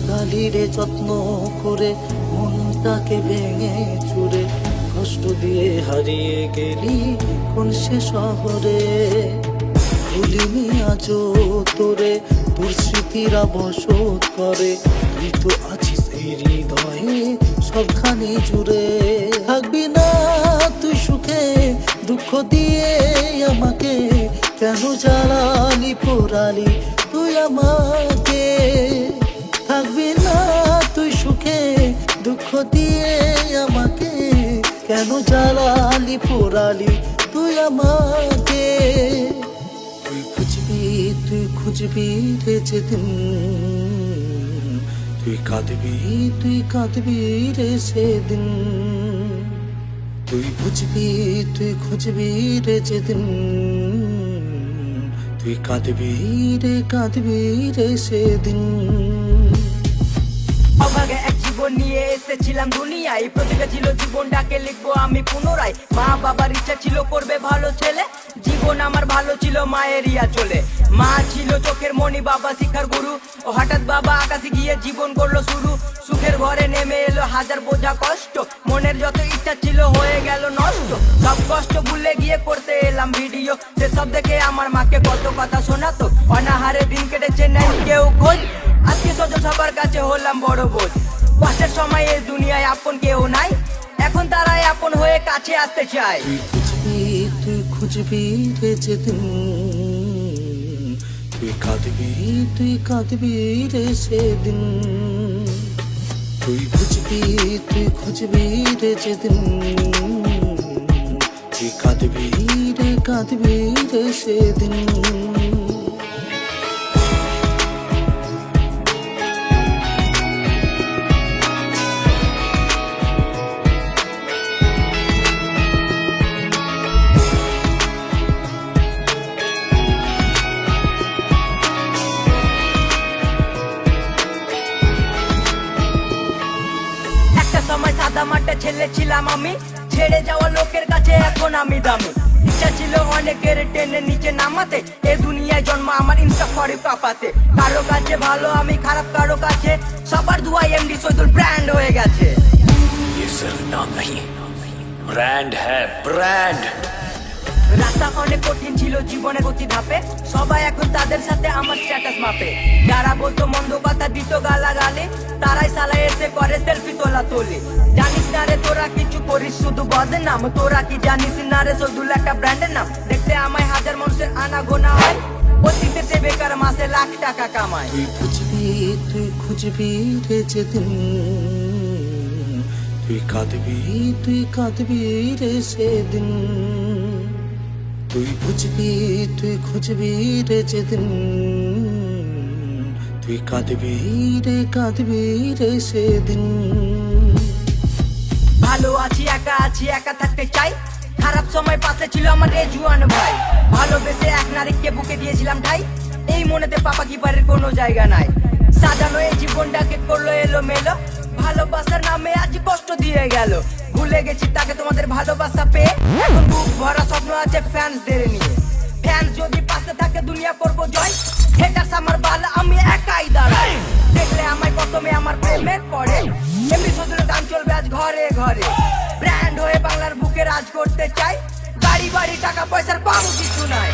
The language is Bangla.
গালিরে যত্ন করে মনটাকে ভেঙে চুরে কষ্ট দিয়ে হারিয়ে গেলি কোন সে শহরে। ভুলিনি আজও তোরে, তোর স্মৃতিরা বসত করে, তুই তো আছিস এই হৃদয়ে সবখানি জুড়ে। থাকবি না তুই সুখে, দুঃখ দিয়ে আমাকে কেন জ্বালালি পোড়ালি তুই আমাকে। থাকবি না তুই সুখে, দুঃখ দিয়ে আমাকে কেন জ্বালালি পোড়ালি তুই আমাকে। তুই খুঁজবি রে যেদিন, তুই কাঁদবি রে সেদিন। তুই খুঁজবি রে যেদিন, তুই কাঁদবি রে সেদিন। অভাগে এক জীবন নিয়ে এসেছিলাম দুনিয়ায়, প্রতিটা ছিল জীবনটাকে লিখবো আমি পুনরায়। মা বাবার ইচ্ছা ছিল করবে ভালো ছেলে, জীবন আমার ভালো ছিল মায়ের ইয়া চলে। মা ছিল চোখের মণি, বাবা শিক্ষার গুরু, ও হঠাৎ বাবা আকাশে গিয়ে জীবন করলো শুরু। সুখের ঘরে নেমে এলো হাজার বোঝা কষ্ট, মনের যত ইচ্ছা ছিল হয়ে গেল নষ্ট। সব কষ্ট ভুলে গিয়ে করতে এলাম ভিডিও, সেসব দেখে আমার মাকে কত কথা শোনাতো। অনাহারে দিন কেটেছে নেই কেউ খোঁজ, আজকে স্বজন সবার কাছে হলাম বড় বোঝ। কষ্টের সময় এই দুনিয়ায় আপন কেউ নাই, এখন তারাই আপন হয়ে কাছে আসতে চায়। তুই খুঁজবি রে যেদিন, তুই কাঁদবি রে সেদিন। তুই খুঁজবি রে যেদিন, তুই কাঁদবি রে সেদিন। সময় সাদা মাঠে ছেলে ছিলাম আমি, ছেড়ে যাওয়া লোকের কাছে এখন আমি দামি। ইচ্ছা ছিল অনেকের টেনে নিচে নামাতে, এ দুনিয়ায় জন্ম আমার ইনসাফ করে পাপাতে। কারো কাছে ভালো আমি খারাপ কারো কাছে, সবার দুয়াই এমডি শহীদুল ব্র্যান্ড হয়ে গেছে। ये सिर्फ नाम नहीं, ब्रांड है ब्रांड। রাস্তা অনেক কঠিন ছিল জীবনের গতি ধাপে, সবাই এখন তাদের সাথে আমার স্ট্যাটাস মাপে। যারা বলতো মন্দ কথা দিত গালাগালি, তারাই সালা এসে করে সেলফি তোলা তোলি। জানিস না রে তোরা কিছু করিস শুধু বদনাম, তোরা কি জানিস না রে শহীদুল একটা ব্র্যান্ডের নাম। দেখতে আমায় হাজার মানুষের আনা গোনা হয়, অতীতে সে বেকার মাসে লাখ টাকা কামায়। তুই খুঁজবি রে যেদিন, তুই কাঁদবি রে সেদিন। তুই খুঁজবি রে যেদিন, তুই কাঁদবি রে সেদিন। ভালো আছি একা থাকতে চাই, খারাপ সময় পাশে ছিল আমার রেজুয়ান ভাই। ভালোবেসে এক নারীকে বুকে দিয়েছিলাম ঠাই, এই মনেতে পাপা কিপারের কোনো জায়গা নাই। সাজানো এই জীবনটাকে করলো এলো মেলো, ভালোবাসার নামে আজ কষ্ট দিয়ে গেল। ভুলে গেছি তাকে তোমাদের ভালোবাসা পেয়ে, এখন বুক ভরা স্বপ্ন আছে ফ্যান্সদের নিয়ে। ফ্যান্স যদি পাশে থাকে দুনিয়া করবো জয়, হেটার্স আমার বালা আমি একাই দাঁড়াই। দেখলে আমায় প্রথমে আমার প্রেমের পরে, এমনি শহীদুলের গান চলবে আজ ঘরে ঘরে। ব্র্যান্ড হয়ে বাংলার বুকে রাজ করতে চাই, গাড়ি বাড়ি টাকা পয়সার পাবো কিছু নাই।